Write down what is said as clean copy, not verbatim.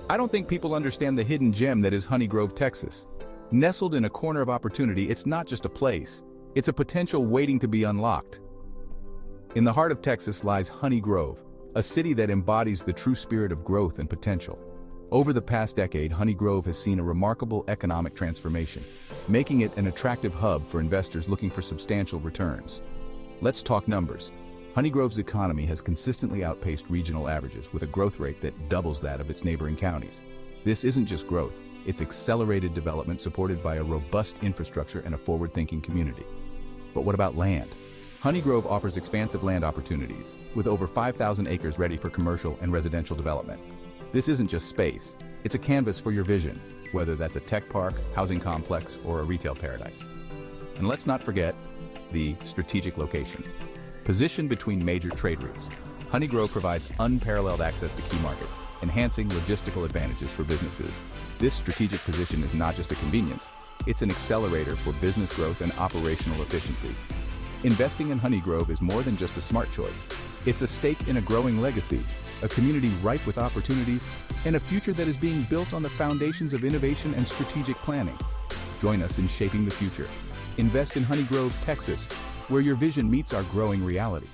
I don't think people understand the hidden gem that is Honeygrove, Texas. Nestled in a corner of opportunity, it's not just a place, it's a potential waiting to be unlocked. In the heart of Texas lies Honeygrove, a city that embodies the true spirit of growth and potential. Over the past decade, Honeygrove has seen a remarkable economic transformation, making it an attractive hub for investors looking for substantial returns. Let's talk numbers. Honeygrove's economy has consistently outpaced regional averages with a growth rate that doubles that of its neighboring counties. This isn't just growth, it's accelerated development supported by a robust infrastructure and a forward-thinking community. But what about land? Honeygrove offers expansive land opportunities, with over 5,000 acres ready for commercial and residential development. This isn't just space, it's a canvas for your vision, whether that's a tech park, housing complex, or a retail paradise. And let's not forget the strategic location. Positioned between major trade routes, Honeygrove provides unparalleled access to key markets, enhancing logistical advantages for businesses. This strategic position is not just a convenience, it's an accelerator for business growth and operational efficiency. Investing in Honeygrove is more than just a smart choice. It's a stake in a growing legacy, a community ripe with opportunities, and a future that is being built on the foundations of innovation and strategic planning. Join us in shaping the future. Invest in Honeygrove, Texas, where your vision meets our growing reality.